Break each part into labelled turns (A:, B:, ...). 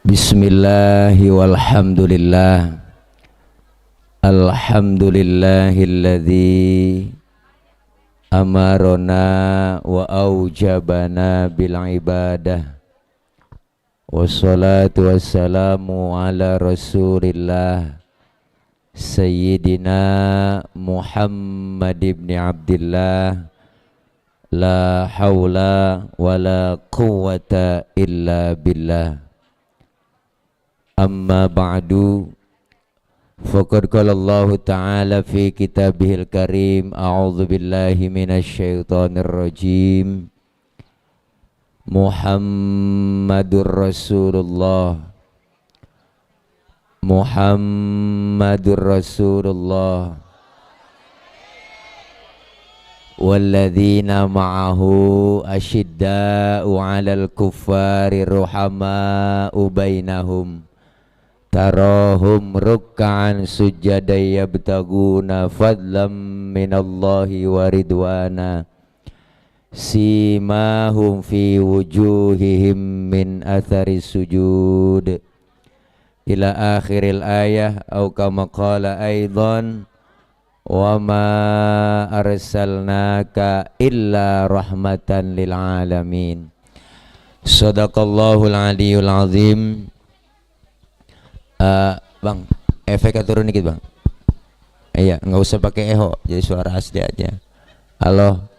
A: Bismillahi walhamdulillah. Alhamdulillahilladzi amarona wa aujabana bil ibadah. Wassalatu wassalamu ala rasulillah Sayyidina Muhammad ibn Abdillah. La hawla wa la quwwata illa billah. Amma ba'du, faqad qala Allah Ta'ala fi kitabihil karim, a'udzu billahi minasy syaithanir rajim. Muhammadur Rasulullah, Muhammadur Rasulullah, walladzina ma'ahu asyidda'u 'alal kuffari ruhama'u bainahum. Tarahum ruk'an sujjadan yabtaguna fadlam minallahi wa ridwana. Simahum fi wujuhihim min athari sujud. Ila akhiril ayah au kama qala aidan. Wa ma arsalnaka illa rahmatan lil alamin. Shadaqallahul aliyul azim. Bang, efeknya turun dikit bang. Iya, nggak usah pakai echo, jadi suara asli aja. Halo,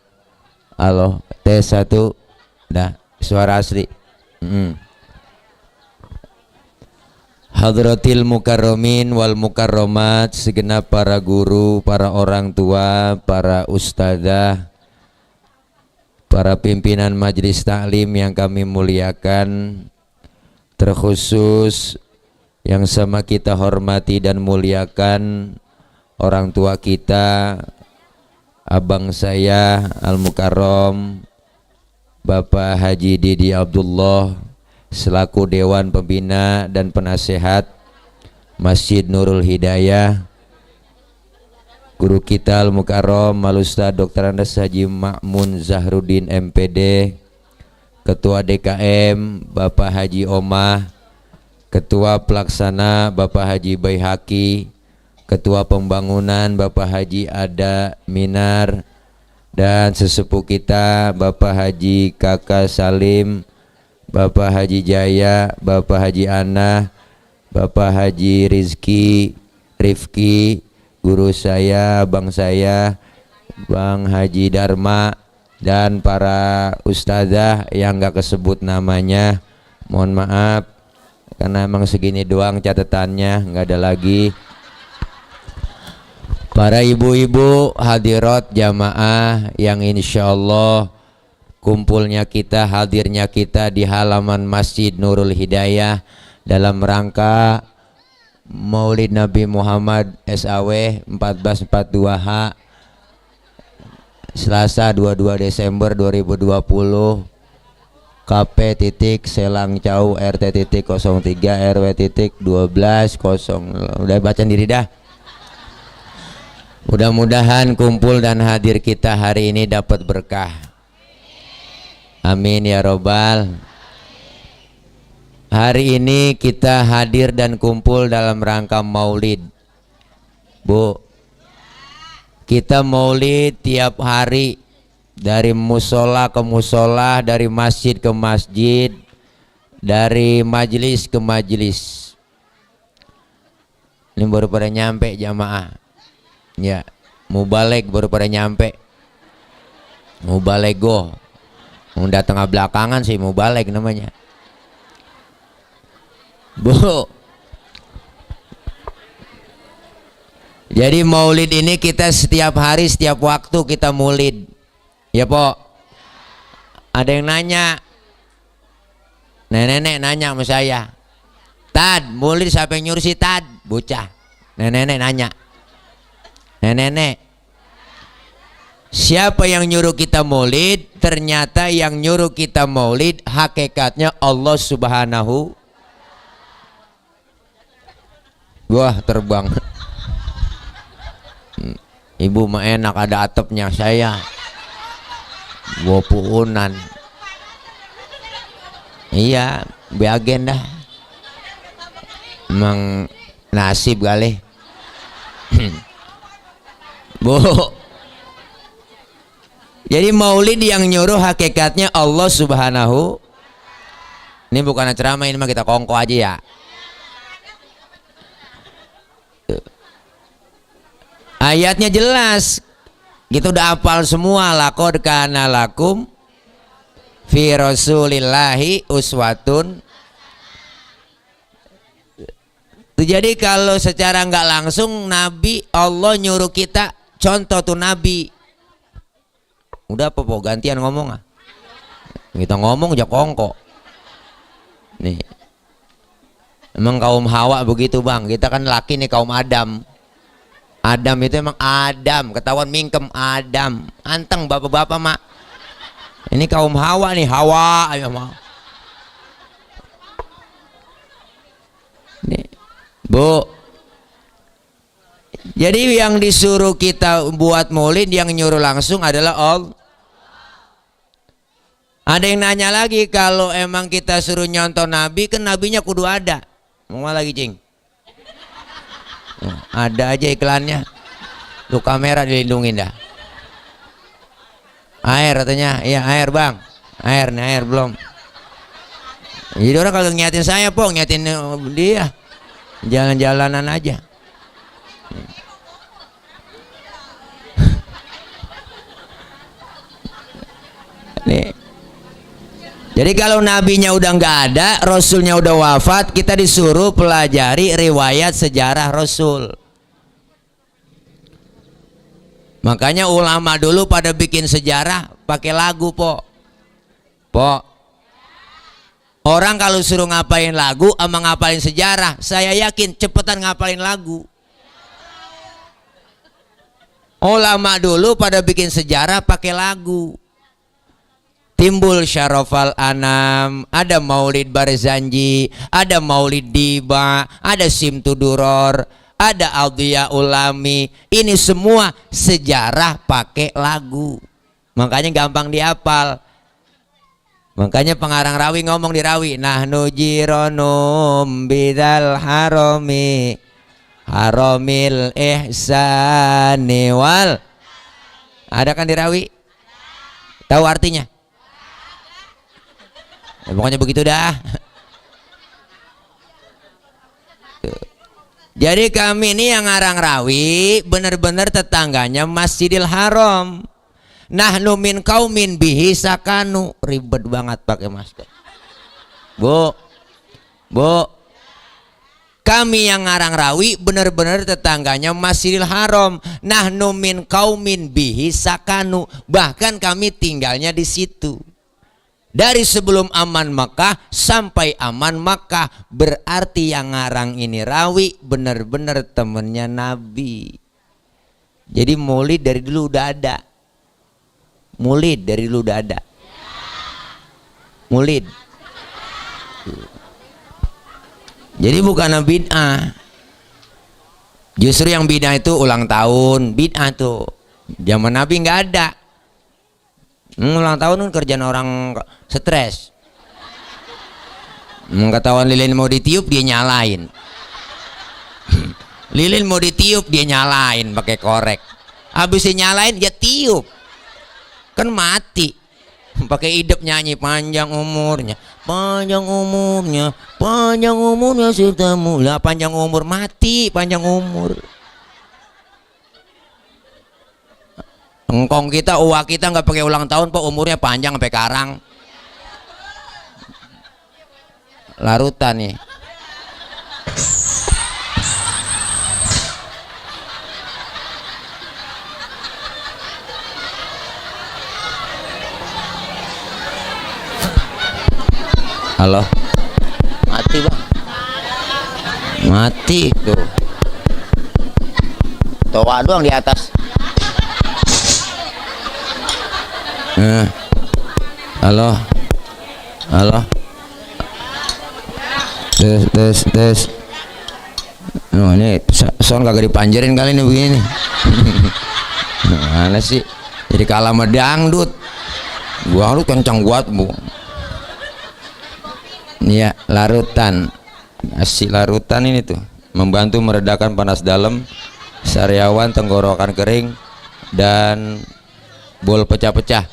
A: halo, tes 1, dah, suara asli. Hadratil mukarramin wal mukarramat, segenap para guru, para orang tua, para ustadzah, para pimpinan majelis taklim yang kami muliakan, terkhusus yang sama kita hormati dan muliakan orang tua kita, abang saya Al-Mukarram Bapak Haji Didi Abdullah selaku Dewan Pembina dan Penasehat Masjid Nurul Hidayah, guru kita Al-Mukarram Malustad Dr. Andes Haji Ma'mun Zahruddin MPD, Ketua DKM Bapak Haji Omah, Ketua Pelaksana Bapak Haji Baihaqi, Ketua Pembangunan Bapak Haji Ada Minar, dan sesepuh kita Bapak Haji Kakak Salim, Bapak Haji Jaya, Bapak Haji Ana, Bapak Haji Rifki, guru saya, abang saya, Bang Haji Dharma, dan para ustadzah yang gak kesebut namanya, mohon maaf karena emang segini doang catatannya, nggak ada lagi. Para ibu-ibu hadirat jamaah yang insya Allah kumpulnya kita, hadirnya kita di halaman Masjid Nurul Hidayah dalam rangka Maulid Nabi Muhammad SAW 1442H Selasa 22 Desember 2020, KP titik Selang Cau RT titik 03 RW titik 12 0. Udah baca diri dah. Mudah-mudahan kumpul dan hadir kita hari ini dapat berkah. Amin ya robbal. Hari ini kita hadir dan kumpul dalam rangka maulid. Bu, kita maulid tiap hari, dari musola ke musola, dari masjid ke masjid, dari majelis ke majelis. Ini baru pada nyampe jamaah. Ya, mubalek baru pada nyampe. Mubalego. Udah tengah belakangan sih mubalek namanya. Bu. Jadi maulid ini kita setiap hari, setiap waktu kita maulid. Ya po, ada yang nanya, nenek nanya sama saya, Tad, maulid siapa yang nyuruh si Tad? Bocah, nenek nanya, nenek, siapa yang nyuruh kita maulid? Ternyata yang nyuruh kita maulid hakikatnya Allah Subhanahu. Wah terbang. Ibu mah enak ada atapnya, saya gua puunan. Iya, be agenda. Emang nasib kali. Bu, jadi maulid yang nyuruh hakikatnya Allah Subhanahu. Ini bukan ceramah, ini mah kita kongko aja ya. Ayatnya jelas, kita udah hafal semua. Laqad kana lakum fi rasulillahi uswatun. Jadi kalau secara nggak langsung Nabi Allah nyuruh kita contoh tuh Nabi. Udah apa po gantian ngomong ah? Kita ngomong aja kongko. Nih, emang kaum Hawa begitu bang. Kita kan laki nih kaum Adam. Adam itu emang Adam, ketahuan mingkem Adam. Anteng bapak-bapak mak. Ini kaum Hawa nih, Hawa ayo mau. Nih, Bu. Jadi yang disuruh kita buat maulid yang nyuruh langsung adalah Allah. Ada yang nanya lagi, kalau emang kita suruh nyontoh Nabi, kan Nabinya kudu ada. Mau lagi cing? Ada aja iklannya. Tuh kamera dilindungin dah. Air katanya, iya air bang. Air nih, air belum. Jadi orang kalau ngiatin saya po, ngiatin dia. Jalan-jalanan aja. Nih. Jadi kalau nabinya udah nggak ada, rasulnya udah wafat, kita disuruh pelajari riwayat sejarah rasul. Makanya ulama dulu pada bikin sejarah pakai lagu po. Orang kalau suruh ngapain lagu sama ngapalin sejarah, saya yakin cepetan ngapalin lagu. Ulama dulu pada bikin sejarah pakai lagu. Timbul Syarafal Anam, ada Maulid Barzanji, ada Maulid Diba, ada Simtuduror, ada Aldiya Ulami. Ini semua sejarah pakai lagu. Makanya gampang dihafal. Makanya pengarang rawi ngomong di rawi, nahnu jironum bidal harami haramil ihsani wal. Ada kan di rawi? Tahu artinya? Ya, pokoknya begitu dah. Jadi kami ini yang ngarang rawi benar-benar tetangganya Masjidil Haram. Nahnu min kaumin bihi sakanu. Ribet banget pakai masker. Bu, kami yang ngarang rawi benar-benar tetangganya Masjidil Haram. Nahnu min kaumin bihi sakanu. Bahkan kami tinggalnya di situ. Dari sebelum aman Makkah sampai aman Makkah. Berarti yang ngarang ini rawi benar-benar temennya Nabi. Jadi maulid dari dulu udah ada. Maulid dari dulu udah ada. Maulid. Jadi bukan bid'ah. Justru yang bid'ah itu ulang tahun. Bid'ah tuh zaman Nabi nggak ada. Ulang tahun kan kerjaan orang stres. Ketahuan lilin mau ditiup dia nyalain. Lilin mau ditiup dia nyalain pakai korek. Habis nyalain dia tiup. Kan mati. Pakai hidup nyanyi panjang umurnya, panjang umurnya, panjang umurnya sertamu. Lah panjang umur mati, panjang umur. Engkong kita, uak kita nggak pakai ulang tahun, Pak, umurnya panjang sampai karang. Larutan nih. Halo. Mati, Bang. Mati tuh. Toa doang di atas. Halo. Tes. Oh, ini sound kagak dipanjerin kali ini begini. Mana sih? Jadi kalah sama dangdut. Gua lu kencang buat, Bu. Iya, larutan. Nasi larutan ini tuh membantu meredakan panas dalam, sariawan, tenggorokan kering, dan bol pecah-pecah.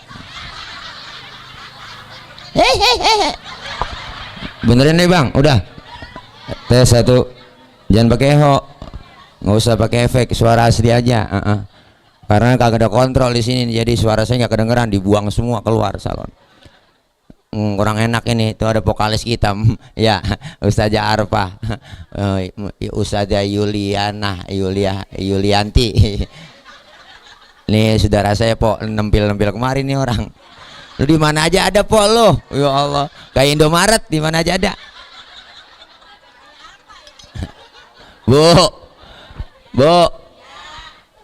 A: Benerin deh bang, udah tes satu, jangan pakai eho, nggak usah pakai efek, suara asli aja. Karena kagak ada kontrol di sini, jadi suara saya nggak kedengeran, dibuang semua keluar salon. Kurang enak ini, itu ada vokalis kita ya, Ustazah Arfa, Ustazah Yulianti. Nih saudara saya po, nempil kemarin nih orang. Lu di mana aja ada po lo, ya Allah, kayak Indomaret di mana aja ada. Bu,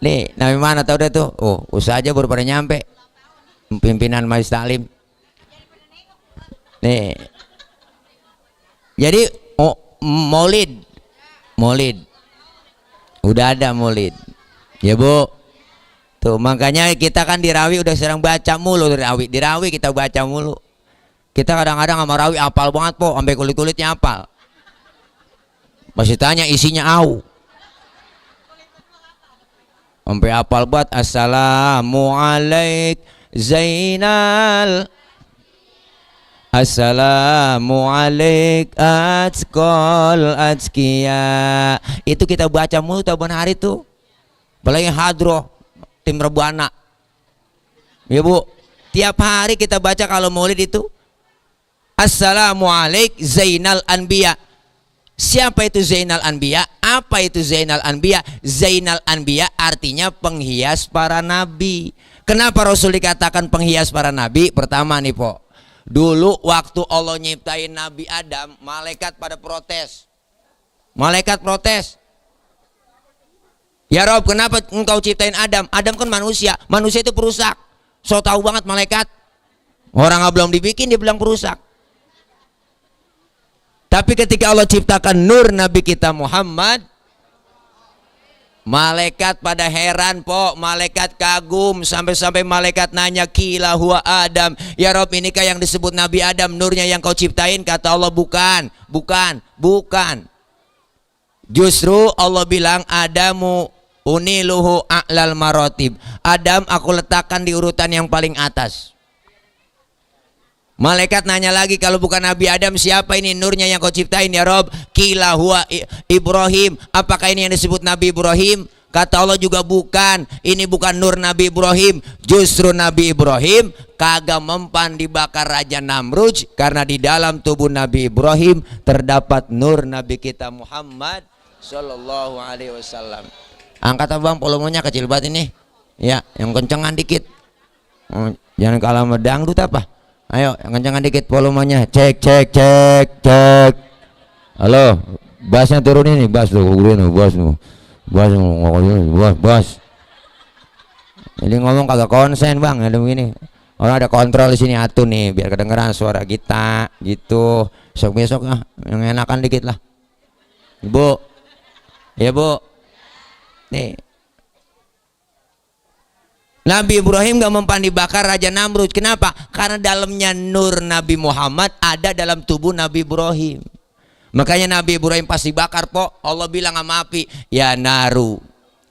A: nih nama mana tau deh tuh, usaha aja baru pada nyampe, pimpinan Majelis Taklim. Nih, jadi maulid, udah ada maulid, ya bu. Tuh makanya kita kan di Rawi udah sering baca mulu di Rawi kita baca mulu. Kita kadang-kadang sama Rawi apal banget po, sampai kulit-kulitnya apal. Masih tanya isinya au, sampai apal banget. Assalamualaikum Zainal, Assalamualaikum atqal atqiya. Itu kita baca mulu taban hari tuh. Apalagi hadroh tim Rebana. Ya bu, tiap hari kita baca kalau maulid itu Assalamualaikum Zainal Anbiya. Siapa itu Zainal Anbiya? Apa itu Zainal Anbiya? Zainal Anbiya artinya penghias para nabi. Kenapa Rasul dikatakan penghias para nabi? Pertama nih po, dulu waktu Allah nyiptain Nabi Adam, malaikat pada protes. Malaikat protes. Ya Rob, kenapa engkau ciptain Adam? Adam kan manusia, manusia itu perusak. So tahu banget malaikat. Orang belum dibikin dia bilang perusak. Tapi ketika Allah ciptakan nur Nabi kita Muhammad, malaikat pada heran po, malaikat kagum, sampai malaikat nanya, kila huwa Adam, ya Rob, inikah yang disebut Nabi Adam, nurnya yang kau ciptain? Kata Allah, bukan. Justru Allah bilang, Adamu uniluhu a'lal marotib. Adam aku letakkan di urutan yang paling atas. Malaikat nanya lagi, kalau bukan Nabi Adam siapa ini nurnya yang kau ciptain ya Rob? Kila huwa Ibrahim, apakah ini yang disebut Nabi Ibrahim? Kata Allah juga bukan, ini bukan nur Nabi Ibrahim. Justru Nabi Ibrahim kagak mempan dibakar Raja Namrud, karena di dalam tubuh Nabi Ibrahim terdapat nur Nabi kita Muhammad Sallallahu Alaihi Wasallam. Angkat abang, volumenya kecil banget ini ya, yang kencengan dikit, jangan kalah sama dangdut apa. Ayo, kencangan dikit volumenya. Cek. Halo, bassnya turunin nih, bass tuh, bass. Jadi ngomong kagak konsen bang, ada begini. Orang ada kontrol di sini atuh nih, biar kedengeran suara kita gitu. Besok yang enakan dikit lah. Bu, ya bu. Nih. Nabi Ibrahim gak mempan dibakar Raja Namrud. Kenapa? Karena dalamnya nur Nabi Muhammad ada dalam tubuh Nabi Ibrahim. Makanya Nabi Ibrahim pasti bakar po. Allah bilang sama api, ya naru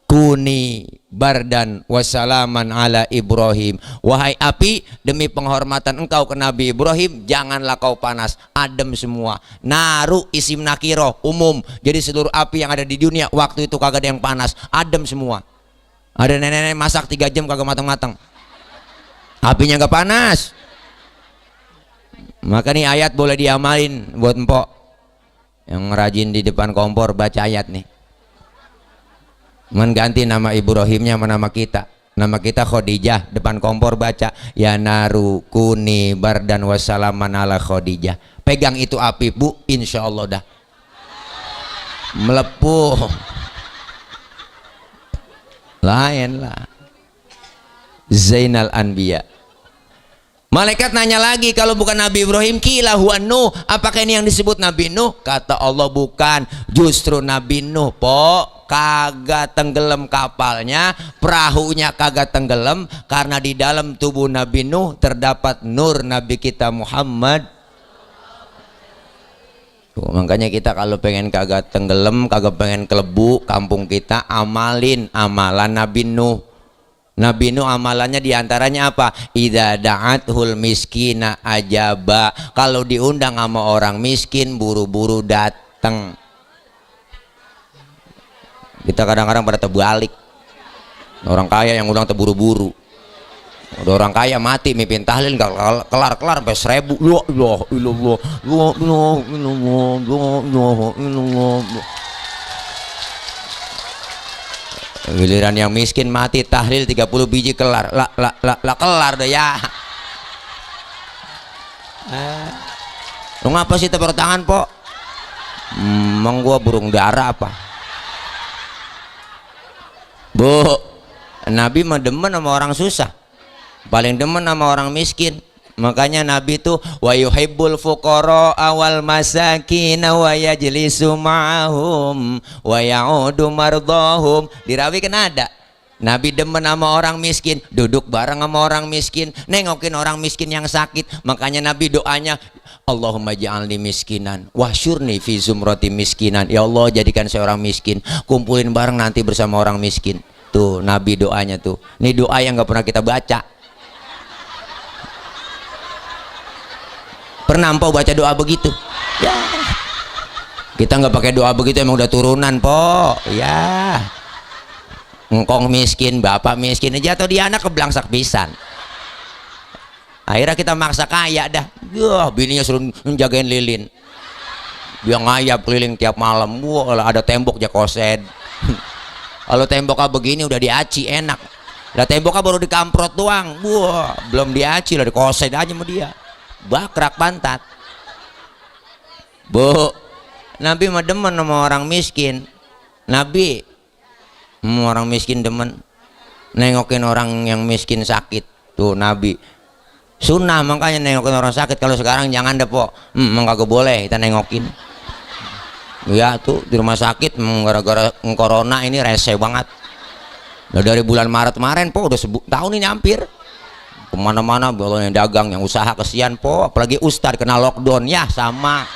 A: kuni bardan wassalaman ala Ibrahim. Wahai api, demi penghormatan engkau ke Nabi Ibrahim, janganlah kau panas, adem semua. Naru isim nakiro, umum. Jadi seluruh api yang ada di dunia waktu itu kagak ada yang panas, adem semua. Ada nenek-nenek masak 3 jam kagak matang-matang, apinya gak panas. Maka nih ayat boleh diamalin buat empok yang rajin di depan kompor baca ayat nih. Mengganti nama Ibrahimnya sama nama kita. Nama kita Khadijah, depan kompor baca ya naru kuni bardan wassalaman ala Khadijah. Pegang itu api bu, insya Allah dah melepuh. Lain lah. Zainal Anbiya. Malaikat nanya lagi, kalau bukan Nabi Ibrahim, kila huwa Nuh, apakah ini yang disebut Nabi Nuh? Kata Allah bukan, justru Nabi Nuh po kagak tenggelam kapalnya, perahunya kagak tenggelam, karena di dalam tubuh Nabi Nuh terdapat nur Nabi kita Muhammad. Tuh, makanya kita kalau pengen kagak tenggelam, kagak pengen kelebu kampung kita, amalin amalan Nabi Nuh. Nabi Nuh amalannya diantaranya apa? Idza da'athul miskina ajaba. Kalau diundang sama orang miskin buru-buru datang. Kita kadang-kadang pada terbalik. Orang kaya yang undang terburu-buru. Udah orang kaya mati mimpin tahlil nggak kelar-kelar sampai 1000. La ilaha illallah, la ilaha illallah, la ilaha illallah. Giliran yang miskin mati tahlil 30 biji kelar. La kelar deh ya. Lu ngapa sih tepuk tangan, Po? Emang gua burung dara apa? Bu, Nabi mah demen sama orang susah. Paling demen sama orang miskin. Makanya Nabi itu wa yuhibbul fuqara awal masakin wa yajlisu ma'ahum wa ya'udu mardahum. Dirawi kan ada Nabi demen sama orang miskin, duduk bareng sama orang miskin, nengokin orang miskin yang sakit. Makanya Nabi doanya Allahumma ja'alni miskinan wasyurni fi zumrati miskinan. Ya Allah, jadikan saya orang miskin, kumpulin bareng nanti bersama orang miskin. Tuh Nabi doanya tuh. Ini doa yang gak pernah kita baca. Pernah Mpok baca doa begitu? Ya. Kita nggak pakai doa begitu, emang udah turunan, Po. Ya. Engkong miskin, bapak miskin aja atau dia anak keblangsak pisan. Akhirnya kita maksa kaya dah. Wah, bininya suruh menjagain lilin. Dia ngayap keliling tiap malam. Wah, ada tembok aja kosen. Kalau temboknya begini udah diaci enak. Lah temboknya baru dikamprot doang. Wah, belum diaci lah, dikosen aja sama dia. Bakrak pantat. Bu, Nabi mah demen sama orang miskin. Nabi orang miskin demen nengokin orang yang miskin sakit. Tuh Nabi sunnah, makanya nengokin orang sakit. Kalau sekarang jangan deh, Po. Emang kagak boleh kita nengokin. Ya tuh di rumah sakit gara-gara corona ini rese banget. Nah, dari bulan Maret kemarin, Po, udah tahun ini hampir. Kemana-mana kalau yang dagang, yang usaha kesian, Po. Apalagi ustadz kena lockdown ya sama.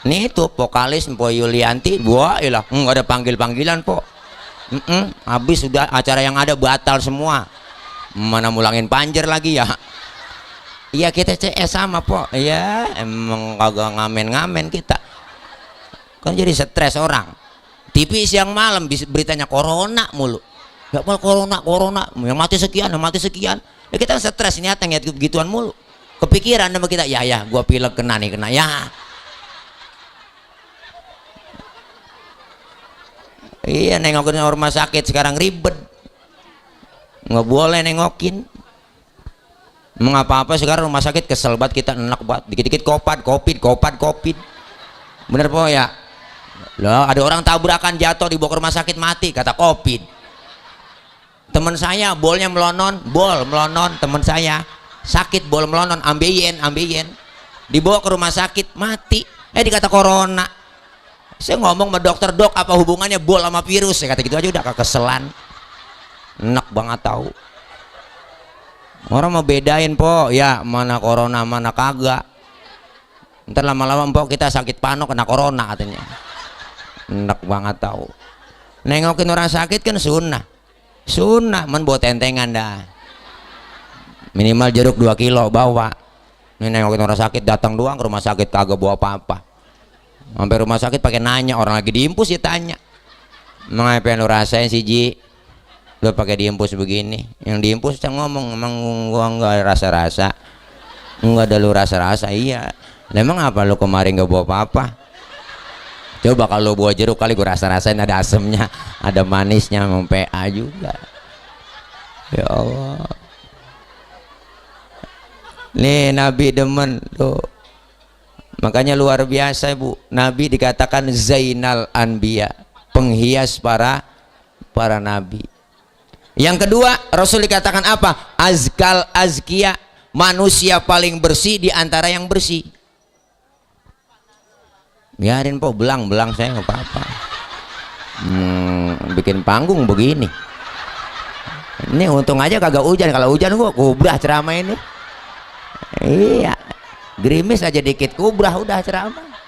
A: Nih tuh vokalis Po Yulianti, wah ilah nggak ada panggil-panggilan, Po. Habis sudah acara yang ada batal semua. Mana mulangin panjer lagi ya. Iya kita CS sama, Po. Iya emang kagak ngamen-ngamen kita. Kan jadi stres orang. TV siang malam beritanya corona mulu. Ya mau corona, yang mati sekian, ya kita stres niatnya ngeliat begituan mulu. Kepikiran sama kita, ya gua pilek kena ya. Iya, nengokin rumah sakit sekarang ribet. Nggak boleh nengokin. Mengapa-apa sekarang rumah sakit kesel banget kita, enak banget. Dikit-dikit covid. Bener, Po ya? Loh, ada orang tabrakan jatuh dibawa ke rumah sakit mati, kata covid. Teman saya bolnya melonon, teman saya sakit bol melonon, ambeien, dibawa ke rumah sakit mati, dikata corona. Saya ngomong sama dokter, dok apa hubungannya bol sama virus? Saya kata gitu aja udah kekeselan. Enak banget tahu. Orang mau bedain, Po, ya mana corona mana kagak. Ntar lama-lama, Po, kita sakit panok kena corona katanya. Enak banget tahu. Nengokin orang sakit kan sunnah men buat tentengan dah, minimal jeruk 2 kilo bawa. Ini nengokin orang sakit datang doang ke rumah sakit kagak bawa apa-apa. Sampai rumah sakit pakai nanya, orang lagi diimpus ya tanya, "Mengapa lu rasain sih, Ji? Lu pakai diimpus begini?" Yang diimpus saya ngomong, "Emang gua enggak rasa-rasa." "Enggak ada lu rasa-rasa." "Iya." "Emang apa lu kemarin enggak bawa apa-apa?" "Coba kalau buah jeruk kali gue rasa-rasain ada asemnya, ada manisnya, mau PA juga." Ya Allah. Nih Nabi demen tuh. Makanya luar biasa, Bu. Nabi dikatakan Zainal Anbiya, penghias para nabi. Yang kedua, Rasul dikatakan apa? Azkal azkiya, manusia paling bersih di antara yang bersih. Biarin, Po, belang saya nggak apa-apa. Bikin panggung begini. Ini untung aja kagak hujan. Kalau hujan gua kubrah ceramah ini. Iya, gerimis aja dikit kubrah udah ceramah.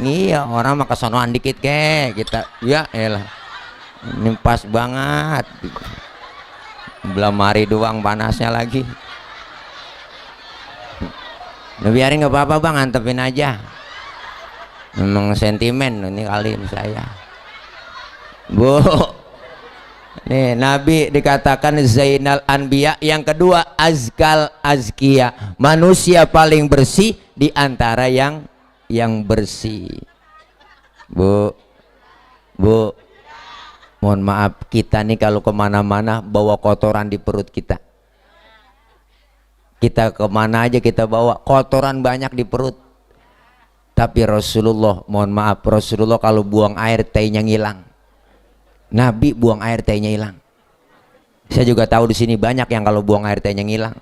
A: Iya, orang mah kesonoan dikit ke kita. Ya elah. Ini pas banget. Belum hari doang panasnya lagi. Nah, biarin nggak apa-apa bang, antepin aja. Memang sentimen ini kali saya. Bu, nih Nabi dikatakan Zainal Anbiya. Yang kedua Azkal Azkia, manusia paling bersih di antara yang bersih. Bu, mohon maaf, kita nih kalau kemana-mana bawa kotoran di perut kita. Kita kemana aja kita bawa kotoran banyak di perut. Tapi Rasulullah, mohon maaf, Rasulullah kalau buang air tehnya ngilang. Nabi buang air tehnya hilang. Saya juga tahu di sini banyak yang kalau buang air tehnya ngilang.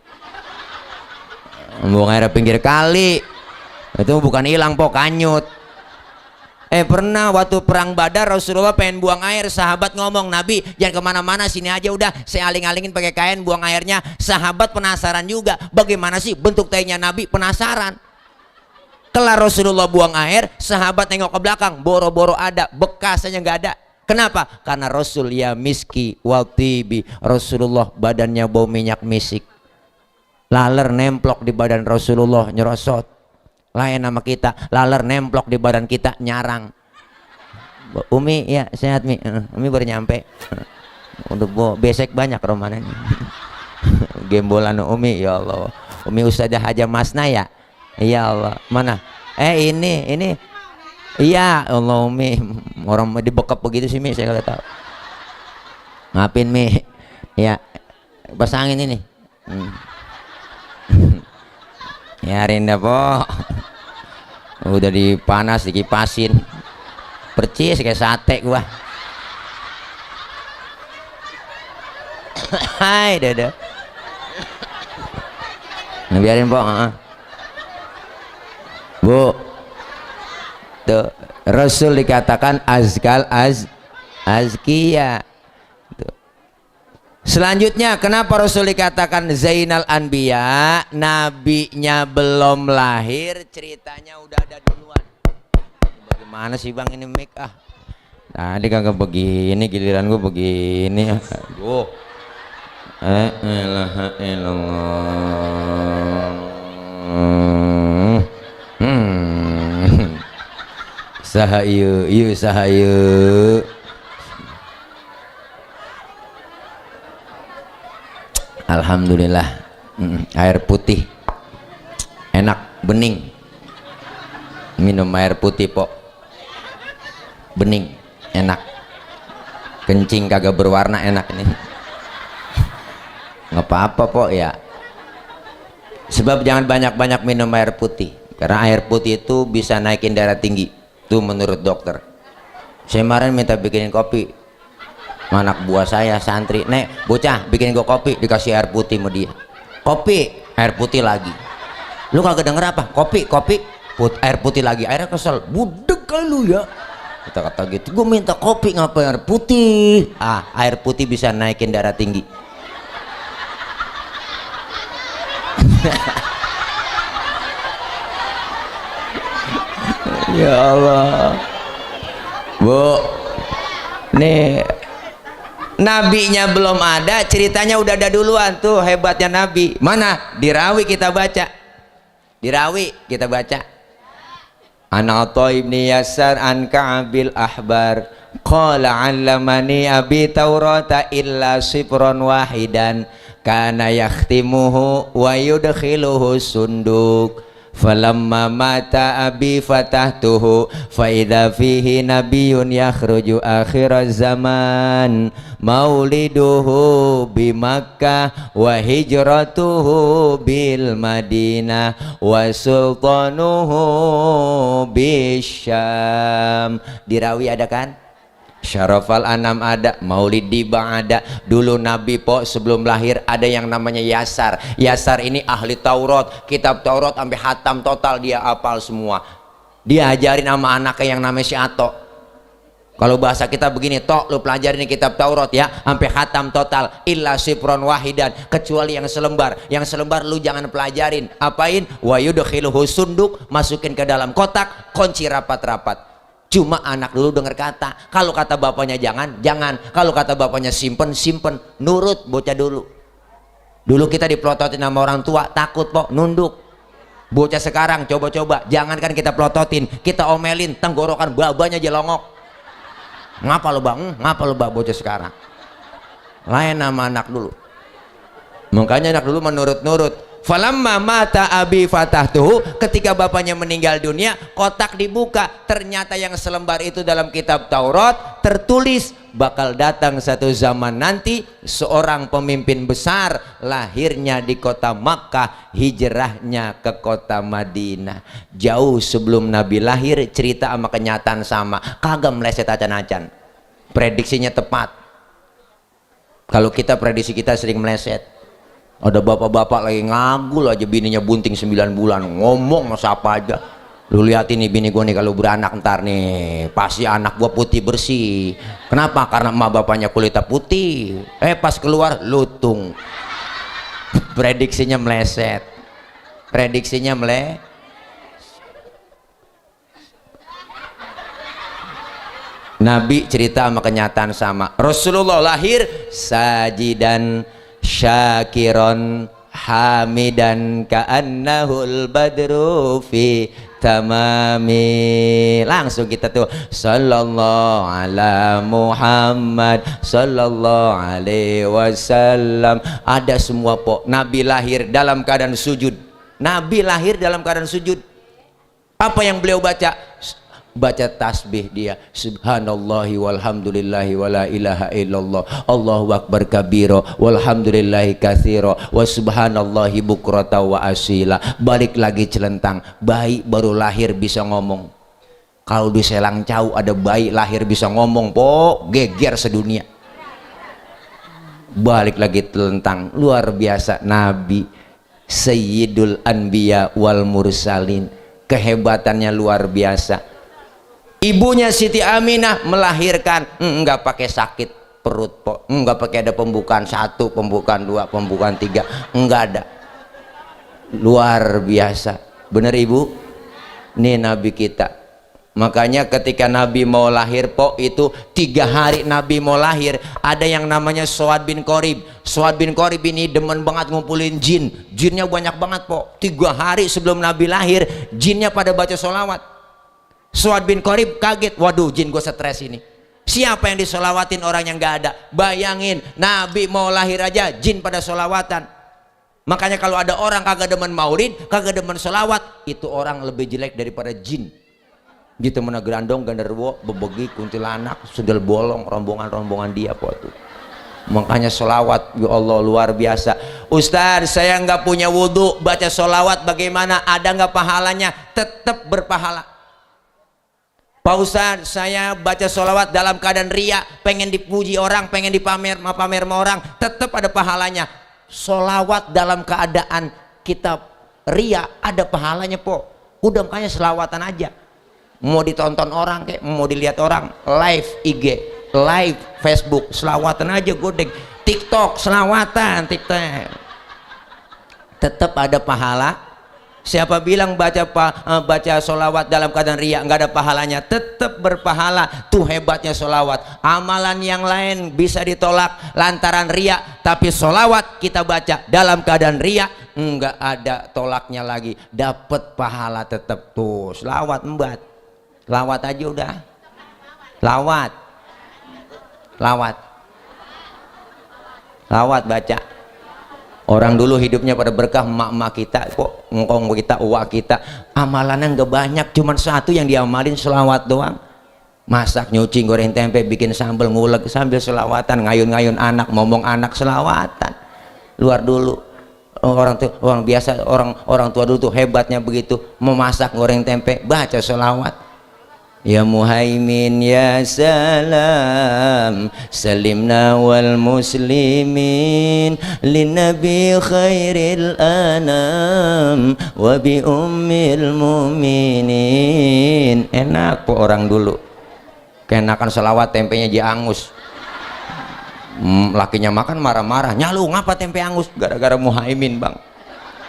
A: Buang air pinggir kali itu bukan hilang po, kanyut. Pernah waktu perang Badar Rasulullah pengen buang air, sahabat ngomong, Nabi jangan kemana-mana, sini aja udah, saya aling-alingin pakai kain buang airnya. Sahabat penasaran juga, bagaimana sih bentuk tehnya Nabi, penasaran. Kelar Rasulullah buang air, sahabat nengok ke belakang, boro-boro ada, bekasnya nggak ada. Kenapa? Karena Rasul ya miski watibi, Rasulullah badannya bau minyak misik. Laler nemplok di badan Rasulullah nyerosot. Lain sama kita, laler nemplok di badan kita nyarang. Umi ya sehat Mi, Umi baru nyampe. Untuk besek banyak romanan. Gembolan Umi, ya Allah. Umi Ustazah Haja Masna ya. Ya Allah, mana? Ini. Iya, Allah Umi, orang dibekap begitu sih Mi, saya kagak tahu. Maafin Mi. Ya, pasangin ini. Ya Rinda po, udah dipanas dikipasin, percis kayak sate gua. Hai dada. Nah, biarin po. Bu, tuh Rasul dikatakan azkal azkia. Selanjutnya, kenapa Rasul dikatakan Zainal Anbiya? Nabinya belum lahir, ceritanya udah ada duluan. Bagaimana sih bang ini mic ah? Tadi kagak begini, giliran gua begini. Aduh. Ilaha illallah. Sahayu, yuk sahayu. Alhamdulillah. Air putih enak, bening. Minum air putih pok, bening, enak. Kencing kagak berwarna, enak ini. Nggak apa-apa pok ya. Sebab jangan banyak-banyak minum air putih, karena air putih itu bisa naikin darah tinggi. Itu menurut dokter. Saya kemarin minta bikinin kopi, anak buah saya santri, nek bocah bikin gua kopi, dikasih air putih sama dia. Kopi, air putih lagi. Lu kagak denger apa? Kopi, air putih lagi. Airnya kesel, budek kali lu ya. Kata-kata gitu, gua minta kopi ngapain air putih? Air putih bisa naikin darah tinggi. Ya Allah. Bu, nih nabinya belum ada, ceritanya udah ada duluan. Tuh hebatnya Nabi. Mana? Di Rawi kita baca. Di Rawi kita baca. An Atha ibni Yasar an Ka'bil Ahbar qala 'allamani abi Taurata illa sifran wahidan kana yakhtimuhu wa yudkhiluhu sunduk. Falamma mata abi fatahtuhu fa idza fihi nabiyyun yakhruju akhiraz zaman mauliduhu bi Makkah wa hijratuhu bil Madinah wa sultanuhu bisyam. Dirawi ada kan? Syarafal Anam ada, Maulid Diba ada. Dulu Nabi po sebelum lahir ada yang namanya Yasar. Yasar ini ahli Taurat, kitab Taurat sampai hatam total dia hafal semua. Dia ajarin sama anaknya yang namanya si Ato. Kalau bahasa kita begini, tok lu pelajarin kitab Taurat ya sampai khatam total, illa sifron wahidan, kecuali yang selembar. Yang selembar lu jangan pelajarin. Apain? Wa yudkhiluhu sunduk, masukin ke dalam kotak, kunci rapat-rapat. Cuma anak dulu dengar kata. Kalau kata bapaknya jangan, jangan. Kalau kata bapaknya simpen, simpen. Nurut bocah dulu. Dulu kita dipelototin sama orang tua, takut kok, nunduk. Bocah sekarang coba-coba, jangankan kita pelototin, kita omelin, tenggorokan babanya jelongok. Ngapa lo bang? Ngapa lo bang? Bocah sekarang lain nama anak dulu. Makanya anak dulu menurut-nurut. Falamma mata abi fatahtuhu, ketika bapaknya meninggal dunia, kotak dibuka, ternyata yang selembar itu dalam kitab Taurat tertulis bakal datang satu zaman nanti seorang pemimpin besar, lahirnya di kota Makkah, hijrahnya ke kota Madinah. Jauh sebelum Nabi lahir, cerita sama kenyataan sama, kagak meleset acan-acan. Prediksinya tepat. Kalau kita prediksi kita sering meleset. Ada bapak-bapak lagi ngagul aja bininya bunting 9 bulan, ngomong sama siapa aja. Lu lihat ini bini gue nih kalau beranak ntar nih pasti anak gue putih bersih. Kenapa? Karena emak bapaknya kulitnya putih, pas keluar lutung. Prediksinya meleset. Prediksinya Nabi cerita sama kenyataan sama. Rasulullah lahir sajidan syakiron hamidan ka'annahul badru fi tamami. Langsung kita tuh sallallahu ala Muhammad sallallahu alaihi wasallam. Ada semua po. Nabi lahir dalam keadaan sujud. Nabi lahir dalam keadaan sujud. Apa yang beliau baca? Baca tasbih dia, subhanallahi walhamdulillahi wala ilaha illallah, Allahu akbar kabiro walhamdulillahi katsiro wa subhanallahi bukrata wa asila. Balik lagi celentang, bayi baru lahir bisa ngomong. Kalau di Selang Cau ada bayi lahir bisa ngomong po, geger sedunia. Balik lagi celentang, luar biasa. Nabi Sayyidul Anbiya wal Mursalin, kehebatannya luar biasa. Ibunya Siti Aminah melahirkan enggak pakai sakit perut po, enggak pakai ada pembukaan 1, pembukaan 2, pembukaan 3, enggak ada. Luar biasa, bener ibu? Ini Nabi kita. Makanya ketika Nabi mau lahir po, itu 3 hari Nabi mau lahir, ada yang namanya Suad bin Qorib. Suad bin Qorib ini demen banget ngumpulin jin. Jinnya banyak banget po. 3 hari sebelum Nabi lahir, jinnya pada baca sholawat. Suad bin Qorib kaget, waduh jin gue stres ini. Siapa yang disolawatin orang yang gak ada? Bayangin, Nabi mau lahir aja jin pada solawatan. Makanya kalau ada orang kagak demen maulid, kagak demen solawat, itu orang lebih jelek daripada jin. Gitu mana gerandong, ganderwo, bebegi, kuntilanak, sundel bolong, rombongan-rombongan dia po tuh. Makanya solawat, ya Allah luar biasa. Ustaz, saya nggak punya wudhu, baca solawat bagaimana? Ada nggak pahalanya? Tetap berpahala. Pak Ustaz, saya baca sholawat dalam keadaan ria, pengen dipuji orang, pengen dipamer sama orang, tetap ada pahalanya. Sholawat dalam keadaan kita ria ada pahalanya po. Udah makanya selawatan aja. Mau ditonton orang kayak, mau dilihat orang, live IG, live Facebook, selawatan aja godeng. TikTok, selawatan, TikTok. Tetap ada pahala. Siapa bilang baca sholawat dalam keadaan riya nggak ada pahalanya? Tetap berpahala. Tuh hebatnya sholawat. Amalan yang lain bisa ditolak lantaran riya, tapi sholawat kita baca dalam keadaan riya nggak ada tolaknya lagi, dapat pahala tetap. Tuh sholawat embat, lawat aja udah, lawat baca. Orang dulu hidupnya pada berkah, emak-emak kita kok, ngkong kita, uak kita, amalannya nggak banyak, cuman satu yang diamalin selawat doang. Masak, nyuci, goreng tempe, bikin sambal, ngulek sambil selawatan, ngayun-ngayun anak, ngomong anak selawatan. Luar dulu orang biasa, orang tua dulu tuh hebatnya begitu, memasak, goreng tempe, baca selawat. Ya Muhaimin ya salam salimna wal muslimin linnabi khairil anam wa bi ummil mu'minin. Enak po orang dulu. kenakan selawat tempenya diangus. Lakinya makan marah-marah, nyalu ngapa tempe angus? Gara-gara Muhaimin bang.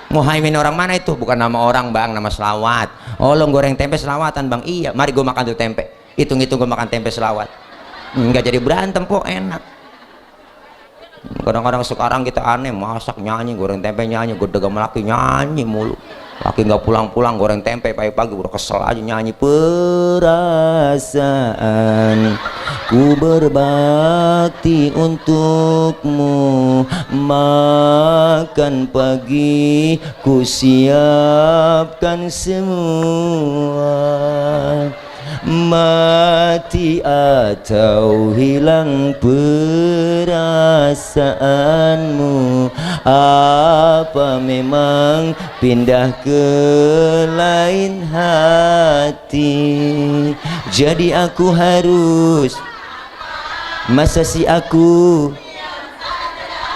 A: Muhaimin orang mana itu? Bukan nama orang bang, nama selawat. Oh lo goreng tempe selawatan bang? Iya, mari gue makan tuh tempe. Hitung-hitung gue makan tempe selawat. Nggak jadi berantem kok, enak. Kadang-kadang sekarang kita aneh, masak nyanyi, goreng tempe nyanyi, gue degam laki nyanyi mulu. Laki nggak pulang-pulang goreng tempe pagi-pagi udah kesel aja nyanyi. Perasaan ku berbakti untukmu, makan pagi ku siapkan semua. Mati atau hilang perasaanmu, apa memang pindah ke lain hati? Jadi aku harus, masa si aku,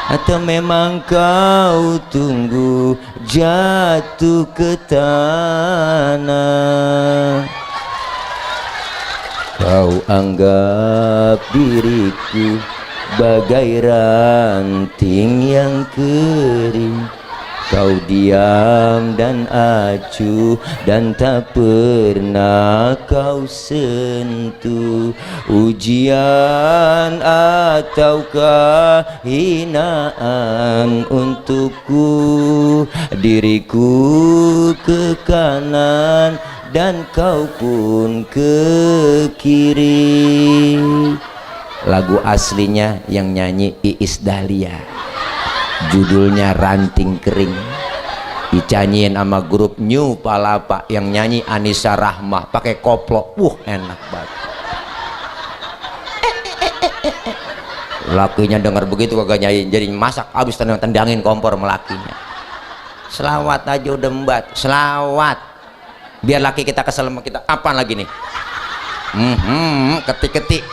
A: atau memang kau tunggu jatuh ke tanah? Kau anggap diriku bagai ranting yang kering. Kau diam dan acuh dan tak pernah kau sentuh. Ujian ataukah hinaan untukku? Diriku ke kanan dan kau pun ke kiri. Lagu aslinya yang nyanyi Iis Dahlia, judulnya Ranting Kering, dicanyiin sama grup New Palapa, yang nyanyi Anissa Rahmah pakai koplo. Enak banget. Lakinya dengar begitu kagak nyanyi, jadi masak habis tendangin kompor melakinya. Selawat aja udah mbak, selawat. Biar laki kita kesel sama kita. Apaan lagi nih? Ketik-ketik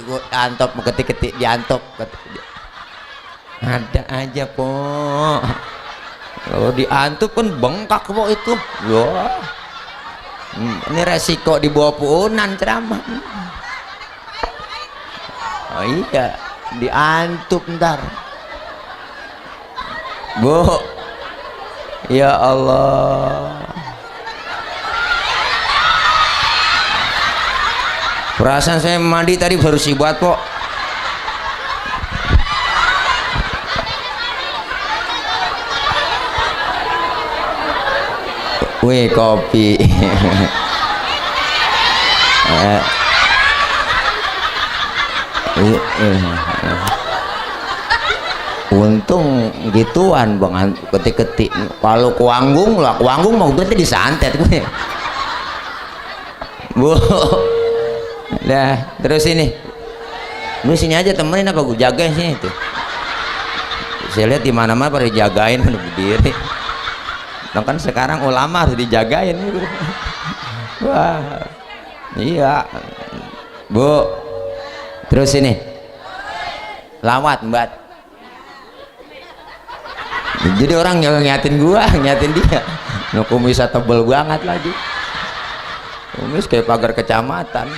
A: gua antop, ketik-ketik diantop, ada aja po. Kalau diantop kan bengkak po itu. Wah, ini resiko dibawa puunan ceramah. Oh iya, diantop ntar. Bu, ya Allah. Perasaan saya mandi tadi baru sibat kok. Wih kopi. Untung gituan bang, ketik-ketik. Kalau kuanggung lah, kuanggung mau berarti disantet gue. Bu. Dah, terus ini. Lu sini aja temenin apa gue jagain sini tuh. Saya lihat di mana-mana pada dijagain berdiri. Nah, kan sekarang ulama harus dijagain. Wah. Iya. Bu. Terus ini. Lawat, Mbak. Jadi orang ngeliatin gua, ngeliatin dia. Kumisnya tebel banget lagi. Kumis kayak pagar kecamatan.